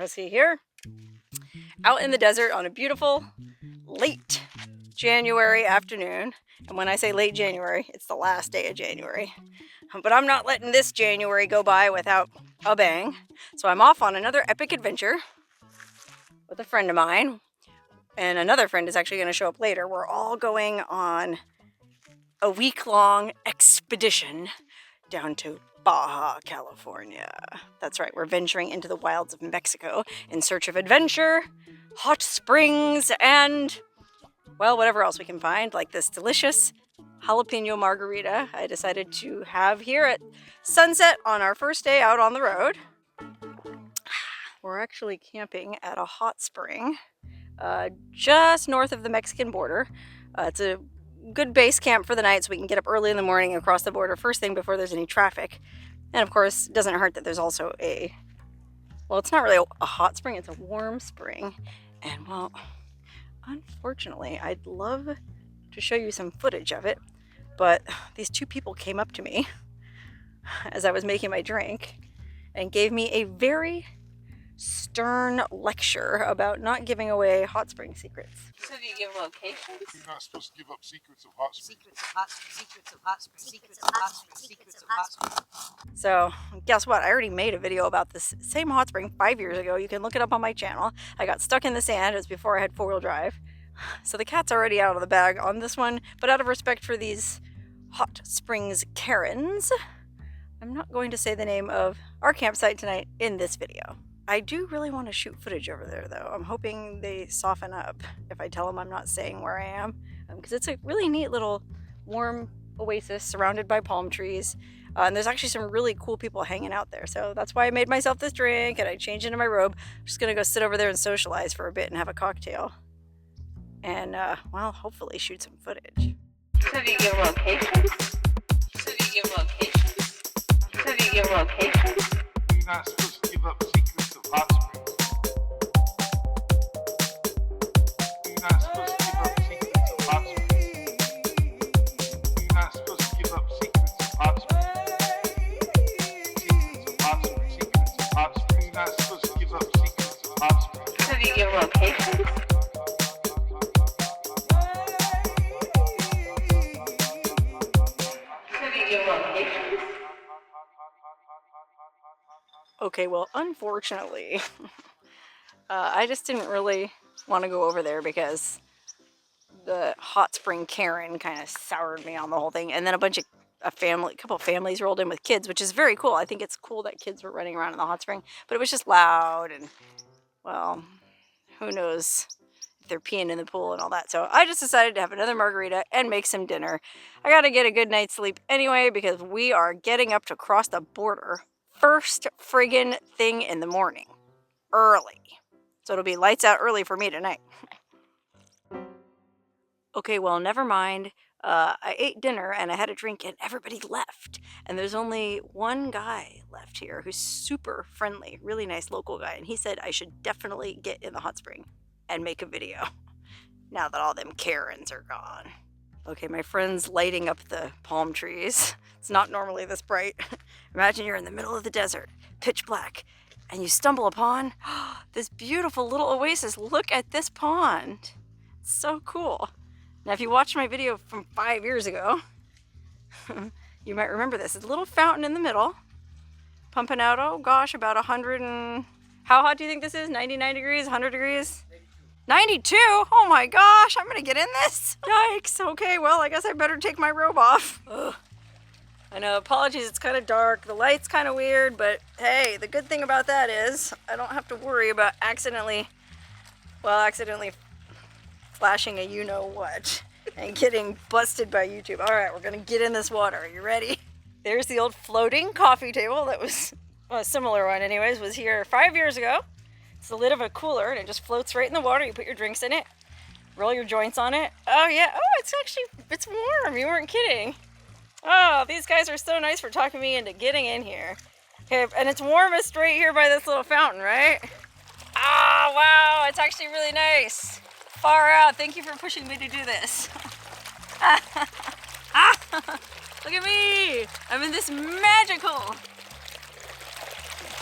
Wonderhussy here, out in the desert on a beautiful late January afternoon. And when I say late January, it's the last day of January. But I'm not letting this January go by without a bang. So I'm off on another epic adventure with a friend of mine. And another friend is actually going to show up later. We're all going on a week-long expedition down to Baja California. That's right, we're venturing into the wilds of Mexico in search of adventure, hot springs, and, well, whatever else we can find, like this delicious jalapeno margarita I decided to have here at sunset on our first day out on the road. We're actually camping at a hot spring just north of the Mexican border. It's a good base camp for the night so we can get up early in the morning across the border first thing before there's any traffic. And of course, it doesn't hurt that there's also well, it's not really a hot spring, it's a warm spring. And well, unfortunately, I'd love to show you some footage of it, but these two people came up to me as I was making my drink and gave me a very stern lecture about not giving away hot spring secrets. So do you give locations? You're not supposed to give up secrets of hot springs. Secrets of hot springs, secrets of hot springs, secrets of hot springs, secrets of hot springs. So guess what? I already made a video about this same hot spring 5 years ago. You can look it up on my channel. I got stuck in the sand. It was before I had four-wheel drive. So the cat's already out of the bag on this one, but out of respect for these hot springs Karens, I'm not going to say the name of our campsite tonight in this video. I do really want to shoot footage over there, though. I'm hoping they soften up if I tell them I'm not saying where I am, because it's a really neat little warm oasis surrounded by palm trees, and there's actually some really cool people hanging out there. So that's why I made myself this drink, and I changed into my robe. I'm just gonna go sit over there and socialize for a bit and have a cocktail, and well, hopefully shoot some footage. So do you give locations? So do you give locations? So do you give locations? You're not supposed to give up secrets of hot springs. You're not supposed to give up secrets of hot springs. You're not supposed to give up secrets of hot springs. Secrets of hot springs. Secrets of hot springs. You're not supposed to give up secrets of hot springs. So do you give locations? So do you give locations? Okay, well, unfortunately, I just didn't really want to go over there because the hot spring Karen kind of soured me on the whole thing. And then a couple of families rolled in with kids, which is very cool. I think it's cool that kids were running around in the hot spring, but it was just loud and, well, who knows if they're peeing in the pool and all that. So I just decided to have another margarita and make some dinner. I got to get a good night's sleep anyway because we are getting up to cross the border first friggin' thing in the morning, early. So it'll be lights out early for me tonight. Okay, well, never mind. I ate dinner and I had a drink and everybody left. And there's only one guy left here who's super friendly, really nice local guy. And he said I should definitely get in the hot spring and make a video now that all them Karens are gone. Okay, my friend's lighting up the palm trees. It's not normally this bright. Imagine you're in the middle of the desert, pitch black, and you stumble upon this beautiful little oasis. Look at this pond. It's so cool. Now, if you watched my video from 5 years ago, you might remember this. It's a little fountain in the middle, pumping out, oh gosh, about 100 and... How hot do you think this is? 99 degrees, 100 degrees? 92? Oh my gosh, I'm gonna get in this. Yikes. Okay, well, I guess I better take my robe off. Ugh. I know, apologies, it's kind of dark. The light's kind of weird, but hey, the good thing about that is I don't have to worry about accidentally flashing a you-know-what and getting busted by YouTube. All right, we're gonna get in this water. Are you ready? There's the old floating coffee table that was, well, a similar one anyways, was here 5 years ago. It's the lid of a cooler and it just floats right in the water. You put your drinks in it, roll your joints on it. Oh yeah, oh, it's warm. You weren't kidding. Oh, these guys are so nice for talking me into getting in here. Okay, and it's warmest right here by this little fountain, right? Ah, wow, it's actually really nice. Far out. Thank you for pushing me to do this. Look at me. I'm in this magical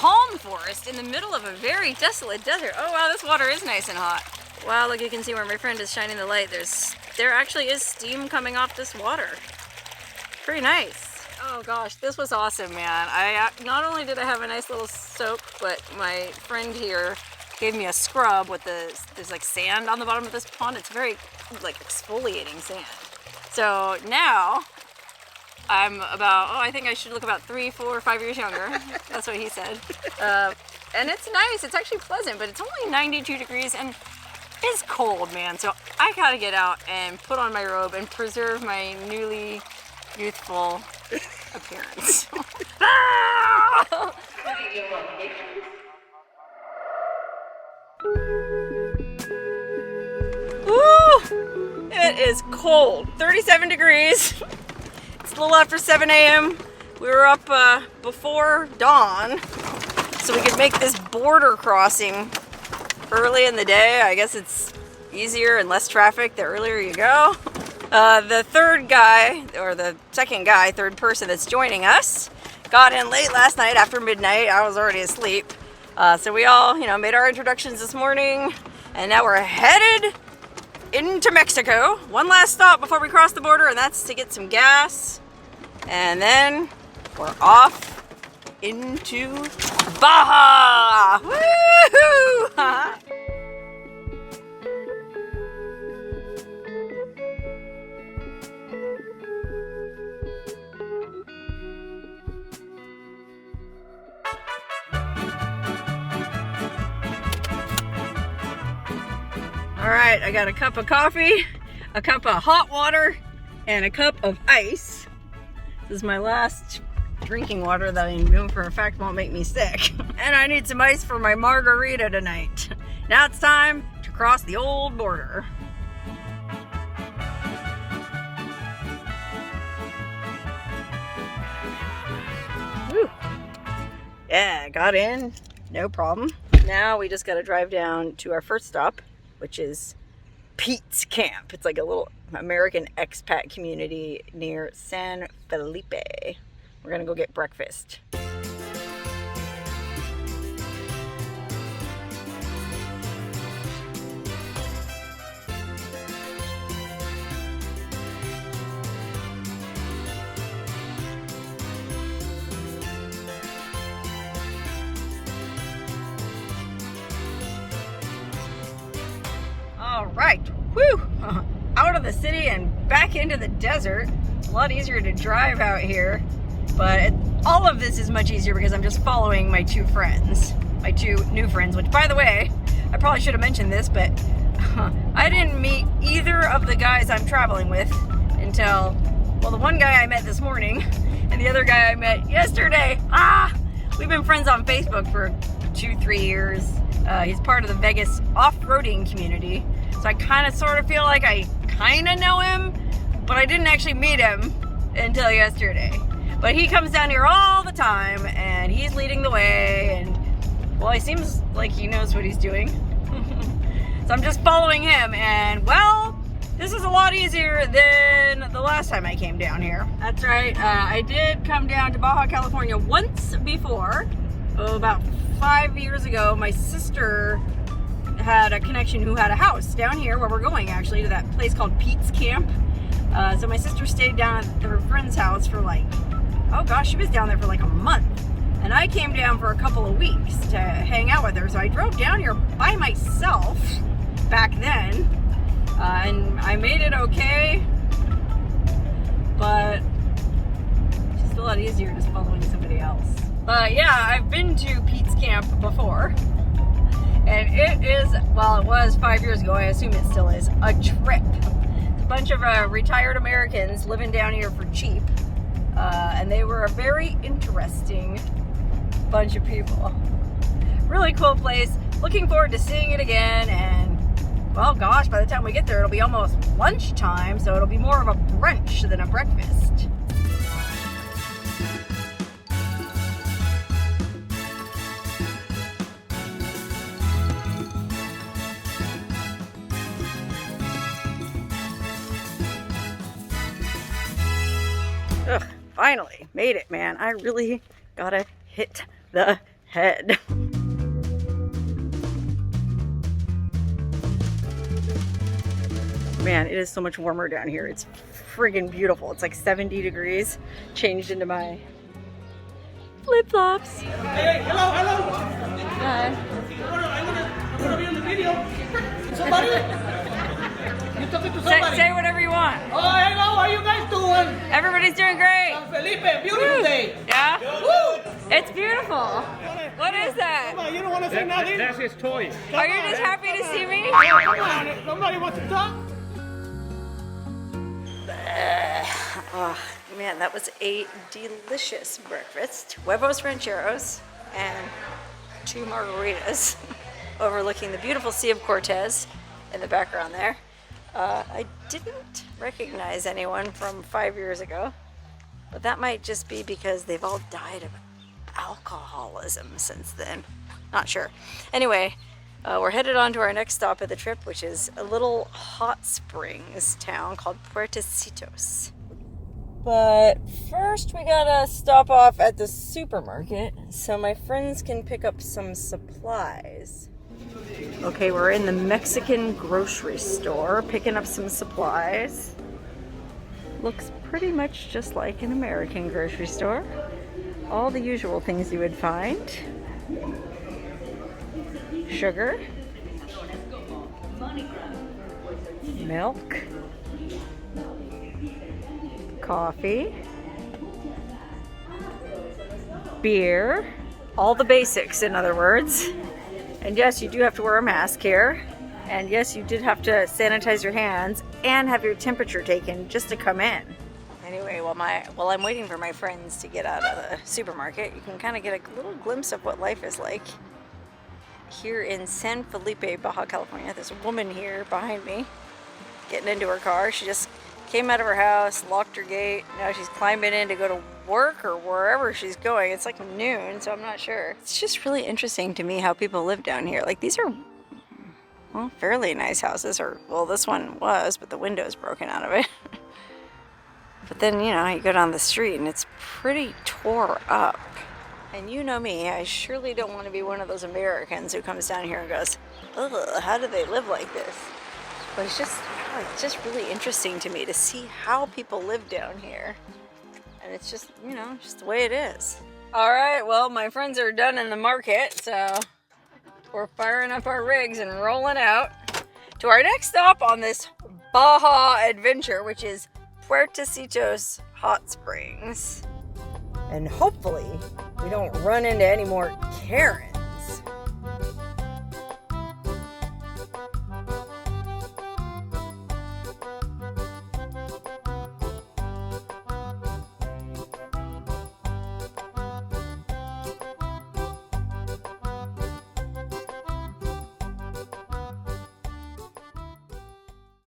palm forest in the middle of a very desolate desert. Oh wow, this water is nice and hot. Wow, look, you can see where my friend is shining the light. There actually is steam coming off this water. Pretty nice. Oh gosh, this was awesome, man. Not only did I have a nice little soak, but my friend here gave me a scrub with there's like sand on the bottom of this pond. It's very like exfoliating sand. So now I'm about, I think I should look about 3, 4, 5 years younger. That's what he said. And it's nice, it's actually pleasant, but it's only 92 degrees and it's cold, man. So I gotta get out and put on my robe and preserve my newly youthful appearance. Woo! It is cold. 37 degrees. It's a little after 7 a.m. We were up before dawn so we could make this border crossing early in the day. I guess it's easier and less traffic the earlier you go. The third guy, or the second guy, third person that's joining us, got in late last night after midnight. I was already asleep. So we all, made our introductions this morning, and now we're headed into Mexico. One last stop before we cross the border, and that's to get some gas. And then we're off into Baja! Woohoo! Alright, I got a cup of coffee, a cup of hot water, and a cup of ice. This is my last drinking water that I know for a fact won't make me sick. And I need some ice for my margarita tonight. Now it's time to cross the old border. Whew. Yeah, got in, no problem. Now we just gotta drive down to our first stop, which is Pete's Camp. It's like a little American expat community near San Felipe. We're gonna go get breakfast. All right, whew, out of the city and back into the desert. A lot easier to drive out here, but all of this is much easier because I'm just following my two friends, my two new friends, which by the way, I probably should have mentioned this, but I didn't meet either of the guys I'm traveling with until, well, the one guy I met this morning and the other guy I met yesterday. We've been friends on Facebook for 2-3 years. He's part of the Vegas off-roading community. So I kind of sort of feel like I kind of know him, but I didn't actually meet him until yesterday. But he comes down here all the time and he's leading the way, and well, he seems like he knows what he's doing. So I'm just following him, and well, this is a lot easier than the last time I came down here. That's right, I did come down to Baja California once before, about 5 years ago. My sister had a connection who had a house down here where we're going, actually, to that place called Pete's Camp. So my sister stayed down at her friend's house for like, oh gosh, she was down there for like a month. And I came down for a couple of weeks to hang out with her. So I drove down here by myself back then. And I made it okay. But it's just a lot easier just following somebody else. But yeah, I've been to Pete's Camp before. And it is, well, it was 5 years ago, I assume it still is, a trip. It's a bunch of retired Americans living down here for cheap. And they were a very interesting bunch of people. Really cool place. Looking forward to seeing it again. And, well, gosh, by the time we get there, it'll be almost lunchtime. So it'll be more of a brunch than a breakfast. Ugh, finally made it, man. I really gotta hit the head. Man, it is so much warmer down here. It's friggin' beautiful. It's like 70 degrees. Changed into my flip-flops. Hey, hello, hello. Hi. I wanna be on the video. Somebody? You talking to somebody? Say whatever you want. Oh, hello, how are you guys doing? Everybody's doing great. San Felipe, beautiful day. Yeah? Woo! It's beautiful. What is that? Come on, you don't want to say nothing? That's his toy. Are you just happy to see me? Come on, somebody wants to talk? Oh, man, that was a delicious breakfast. Huevos rancheros and 2 margaritas overlooking the beautiful Sea of Cortez in the background there. I didn't recognize anyone from 5 years ago, but that might just be because they've all died of alcoholism since then. Not sure. Anyway, we're headed on to our next stop of the trip, which is a little hot springs town called Puertecitos. But first we gotta stop off at the supermarket so my friends can pick up some supplies. Okay, we're in the Mexican grocery store picking up some supplies. Looks pretty much just like an American grocery store. All the usual things you would find. Sugar, milk, coffee, beer, all the basics, in other words. And yes, you do have to wear a mask here. And yes, you did have to sanitize your hands and have your temperature taken just to come in. Anyway, while I'm waiting for my friends to get out of the supermarket, you can kind of get a little glimpse of what life is like here in San Felipe, Baja California. There's a woman here behind me getting into her car. She just came out of her house, locked her gate. Now she's climbing in to go to work or wherever she's going. It's like noon, so I'm not sure. It's just really interesting to me how people live down here. Like, these are, well, fairly nice houses. Or, well, this one was, but the window's broken out of it. But then, you know, you go down the street and it's pretty tore up. And you know me, I surely don't want to be one of those Americans who comes down here and goes, ugh, how do they live like this? But it's just really interesting to me to see how people live down here. And it's just, you know, just the way it is. All right, well, my friends are done in the market, so we're firing up our rigs and rolling out to our next stop on this Baja adventure, which is Puertecitos Hot Springs. And hopefully we don't run into any more Karens.